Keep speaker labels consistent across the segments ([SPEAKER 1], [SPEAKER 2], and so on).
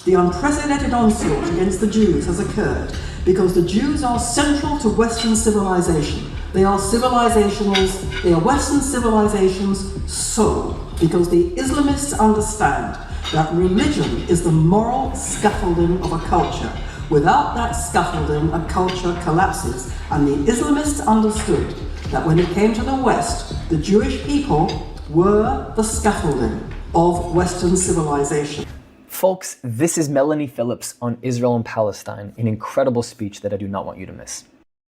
[SPEAKER 1] The unprecedented onslaught against the Jews has occurred because the Jews are central to Western civilization. They are Western civilization's soul, because the Islamists understand that religion is the moral scaffolding of a culture. Without that scaffolding, a culture collapses. And the Islamists understood that when it came to the West, the Jewish people were the scaffolding of Western civilization.
[SPEAKER 2] Folks, this is Melanie Phillips on Israel and Palestine, an incredible speech that I do not want you to miss.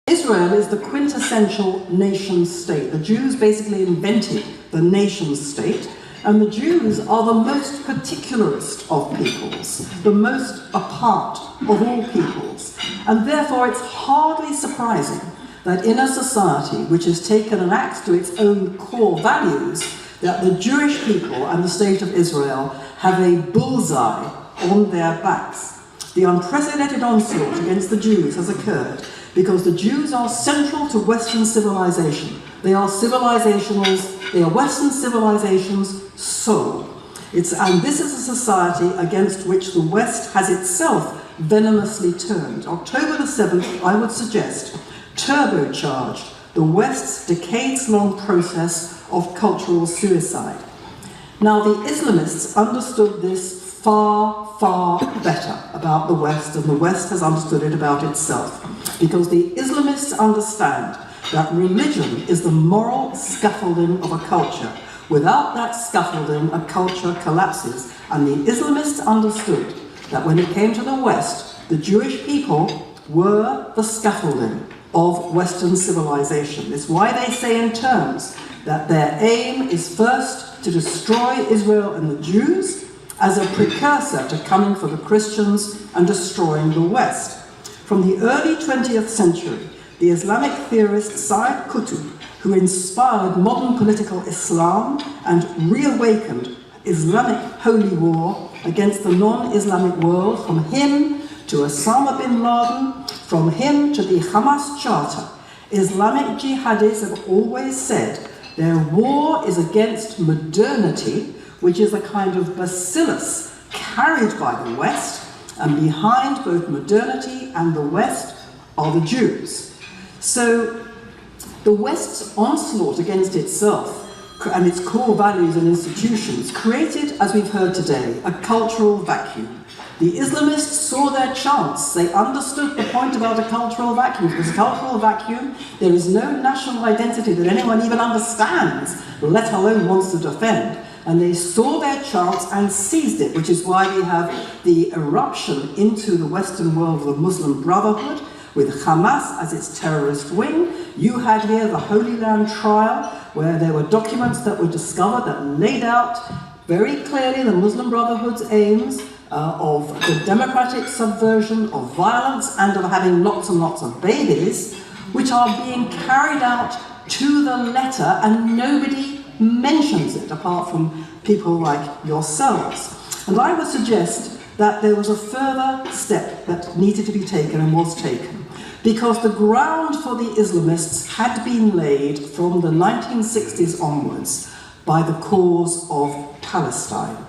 [SPEAKER 1] Israel is the quintessential nation state. The Jews basically invented the nation state, and the Jews are the most particularist of peoples, the most apart of all peoples. And therefore it's hardly surprising that in a society which has taken an axe to its own core values, that the Jewish people and the state of Israel have a bullseye on their backs. The unprecedented onslaught against the Jews has occurred because the Jews are central to Western civilization. They are Western civilization's soul. And this is a society against which the West has itself venomously turned. October the 7th, I would suggest, turbocharged the West's decades-long process of cultural suicide. Now, the Islamists understood this far, far better about the West than the West has understood it about itself, because the Islamists understand that religion is the moral scaffolding of a culture. Without that scaffolding, a culture collapses. And the Islamists understood that when it came to the West, the Jewish people were the scaffolding of Western civilization. It's why they say in terms that their aim is first to destroy Israel and the Jews as a precursor to coming for the Christians and destroying the West. From the early 20th century, the Islamic theorist Sayyid Qutb, who inspired modern political Islam and reawakened Islamic holy war against the non-Islamic world, from him to Osama bin Laden, from him to the Hamas Charter, Islamic jihadists have always said their war is against modernity, which is a kind of bacillus carried by the West, and behind both modernity and the West are the Jews. So the West's onslaught against itself and its core values and institutions created, as we've heard today, a cultural vacuum. The Islamists saw their chance. They understood the point about a cultural vacuum. If there's a cultural vacuum, there is no national identity that anyone even understands, let alone wants to defend. And they saw their chance and seized it, which is why we have the eruption into the Western world of the Muslim Brotherhood, with Hamas as its terrorist wing. You had here the Holy Land trial, where there were documents that were discovered that laid out very clearly the Muslim Brotherhood's aims of the democratic subversion, of violence, and of having lots and lots of babies, which are being carried out to the letter, and nobody mentions it apart from people like yourselves. And I would suggest that there was a further step that needed to be taken and was taken, because the ground for the Islamists had been laid from the 1960s onwards by the cause of Palestine.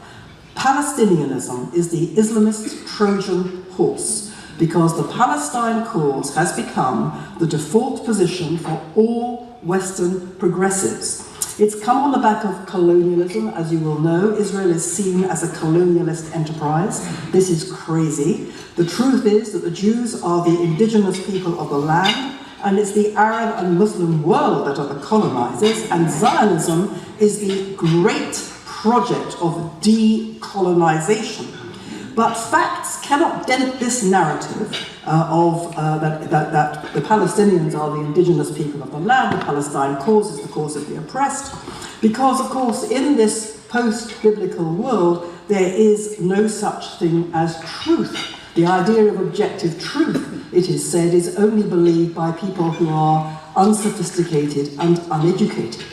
[SPEAKER 1] Palestinianism is the Islamist Trojan horse, because the Palestine cause has become the default position for all Western progressives. It's come on the back of colonialism, as you will know. Israel is seen as a colonialist enterprise. This is crazy. The truth is that the Jews are the indigenous people of the land, and it's the Arab and Muslim world that are the colonizers, and Zionism is the great project of decolonization. But facts cannot dent this narrative that the Palestinians are the indigenous people of the land, the Palestine cause is the cause of the oppressed, because, of course, in this post-biblical world, there is no such thing as truth. The idea of objective truth, it is said, is only believed by people who are unsophisticated and uneducated.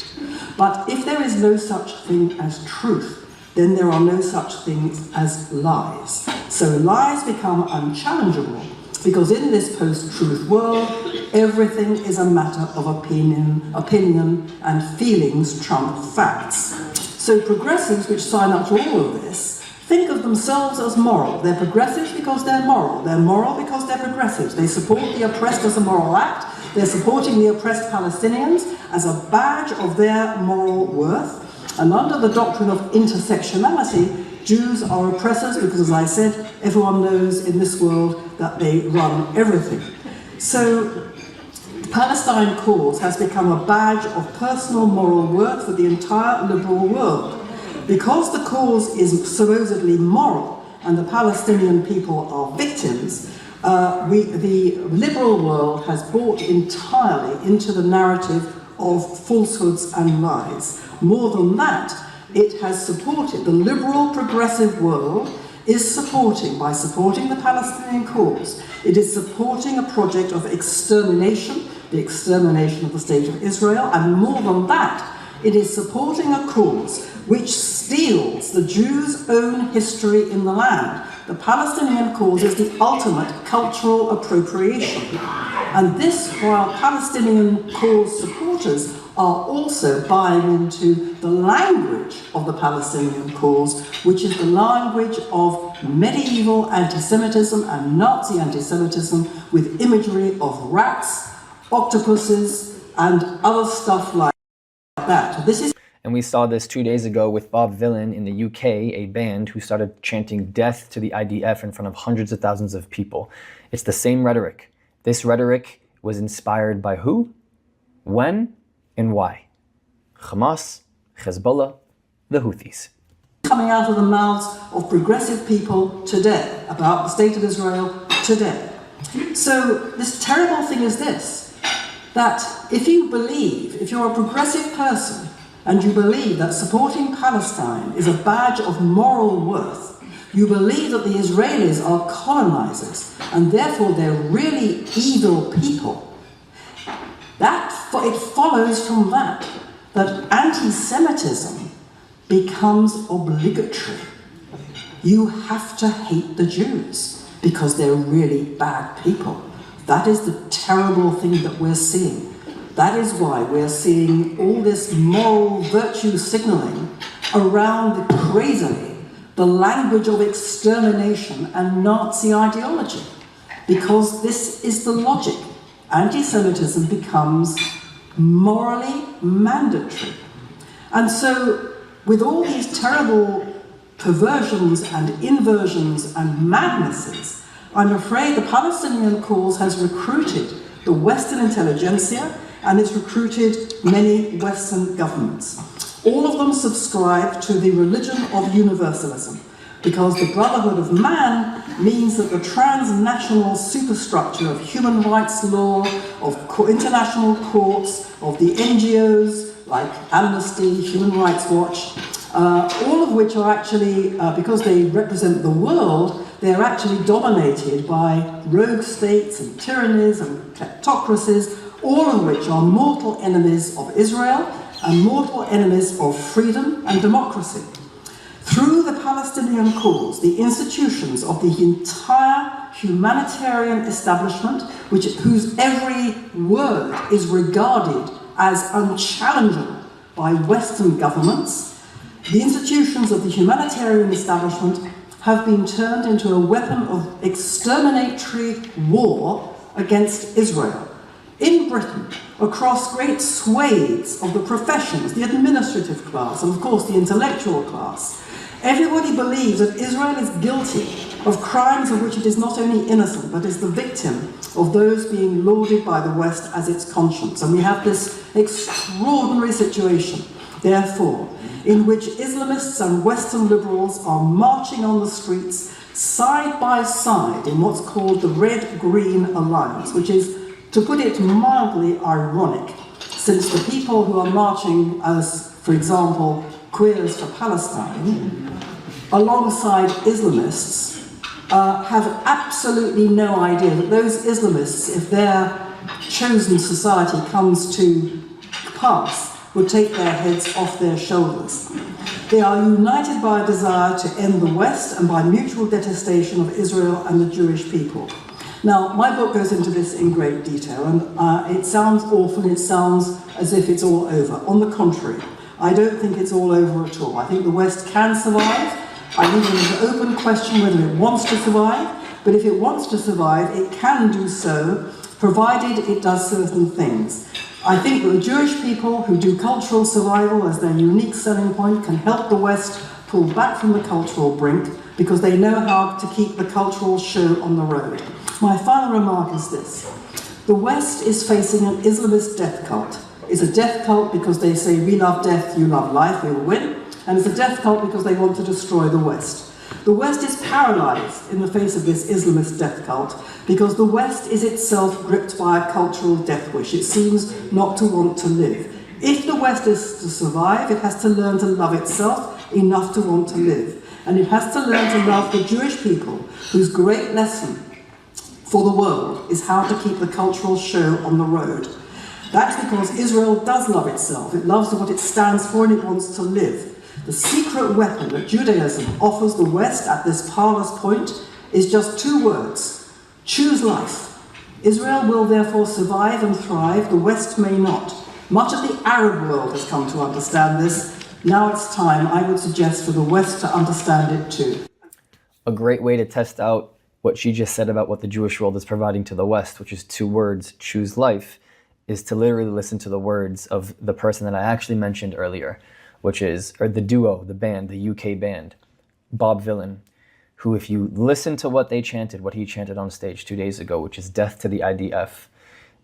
[SPEAKER 1] But if there is no such thing as truth, then there are no such things as lies. So lies become unchallengeable, because in this post-truth world, everything is a matter of opinion, and feelings trump facts. So progressives which sign up to all of this think of themselves as moral. They're progressives because they're moral. They're moral because they're progressives. They support the oppressed as a moral act. They're supporting the oppressed Palestinians as a badge of their moral worth. And under the doctrine of intersectionality, Jews are oppressors because, as I said, everyone knows in this world that they run everything. So the Palestine cause has become a badge of personal moral worth for the entire liberal world. Because the cause is supposedly moral and the Palestinian people are victims, the liberal world has bought entirely into the narrative of falsehoods and lies. More than that, it has supported, the liberal progressive world is supporting, by supporting the Palestinian cause, it is supporting a project of extermination, the extermination of the State of Israel, and more than that, it is supporting a cause which steals the Jews' own history in the land. The Palestinian cause is the ultimate cultural appropriation. And this, while Palestinian cause supporters are also buying into the language of the Palestinian cause, which is the language of medieval anti-Semitism and Nazi anti-Semitism with imagery of rats, octopuses, and other stuff like that.
[SPEAKER 2] And we saw this 2 days ago with Bob Vylan in the UK, a band who started chanting death to the IDF in front of hundreds of thousands of people. It's the same rhetoric. This rhetoric was inspired by who, when, and why? Hamas, Hezbollah, the Houthis.
[SPEAKER 1] Coming out of the mouths of progressive people today about the State of Israel today. So this terrible thing is this, that if you're a progressive person, and you believe that supporting Palestine is a badge of moral worth, you believe that the Israelis are colonizers, and therefore they're really evil people, it follows from that anti-Semitism becomes obligatory. You have to hate the Jews because they're really bad people. That is the terrible thing that we're seeing. That is why we're seeing all this moral virtue signaling around crazily the language of extermination and Nazi ideology. Because this is the logic. Anti-Semitism becomes morally mandatory. And so, with all these terrible perversions and inversions and madnesses, I'm afraid the Palestinian cause has recruited the Western intelligentsia, and it's recruited many Western governments. All of them subscribe to the religion of universalism, because the brotherhood of man means that the transnational superstructure of human rights law, of international courts, of the NGOs like Amnesty, Human Rights Watch, all of which are actually, because they represent the world, they're actually dominated by rogue states and tyrannies and kleptocracies, all of which are mortal enemies of Israel and mortal enemies of freedom and democracy. Through the Palestinian cause, the institutions of the entire humanitarian establishment, whose every word is regarded as unchallengeable by Western governments, the institutions of the humanitarian establishment have been turned into a weapon of exterminatory war against Israel. In Britain, across great swathes of the professions, the administrative class, and of course the intellectual class, everybody believes that Israel is guilty of crimes of which it is not only innocent, but is the victim of those being lauded by the West as its conscience. And we have this extraordinary situation, therefore, in which Islamists and Western liberals are marching on the streets side by side in what's called the Red-Green Alliance, which is, to put it mildly, ironic, since the people who are marching as, for example, Queers for Palestine, alongside Islamists, have absolutely no idea that those Islamists, if their chosen society comes to pass, would take their heads off their shoulders. They are united by a desire to end the West and by mutual detestation of Israel and the Jewish people. Now, my book goes into this in great detail, and it sounds awful, it sounds as if it's all over. On the contrary, I don't think it's all over at all. I think the West can survive, I leave it as an open question whether it wants to survive, but if it wants to survive, it can do so, provided it does certain things. I think that the Jewish people who do cultural survival as their unique selling point can help the West pull back from the cultural brink because they know how to keep the cultural show on the road. My final remark is this. The West is facing an Islamist death cult. It's a death cult because they say, we love death, you love life, we'll win. And it's a death cult because they want to destroy the West. The West is paralyzed in the face of this Islamist death cult because the West is itself gripped by a cultural death wish. It seems not to want to live. If the West is to survive, it has to learn to love itself enough to want to live. And it has to learn to love the Jewish people, whose great lesson for the world is how to keep the cultural show on the road. That's because Israel does love itself. It loves what it stands for and it wants to live. The secret weapon that Judaism offers the West at this parlous point is just two words: choose life. Israel will therefore survive and thrive, the West may not. Much of the Arab world has come to understand this. Now it's time, I would suggest, for the West to understand it too.
[SPEAKER 2] A great way to test out what she just said about what the Jewish world is providing to the West, which is two words, choose life, is to literally listen to the words of the person that I actually mentioned earlier, which is, or the duo, the band, the UK band, Bob Vylan, who if you listen to what they chanted, what he chanted on stage 2 days ago, which is death to the IDF,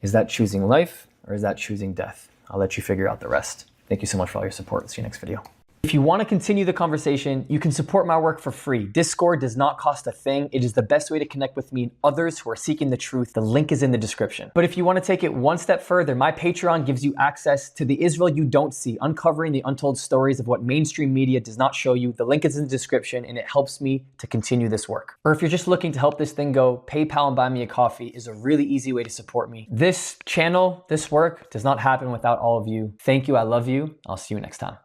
[SPEAKER 2] is that choosing life or is that choosing death? I'll let you figure out the rest. Thank you so much for all your support. See you next video. If you want to continue the conversation, you can support my work for free. Discord does not cost a thing. It is the best way to connect with me and others who are seeking the truth. The link is in the description. But if you want to take it one step further, my Patreon gives you access to the Israel you don't see, uncovering the untold stories of what mainstream media does not show you. The link is in the description and it helps me to continue this work. Or if you're just looking to help this thing go, PayPal and buy me a coffee is a really easy way to support me. This channel, this work does not happen without all of you. Thank you. I love you. I'll see you next time.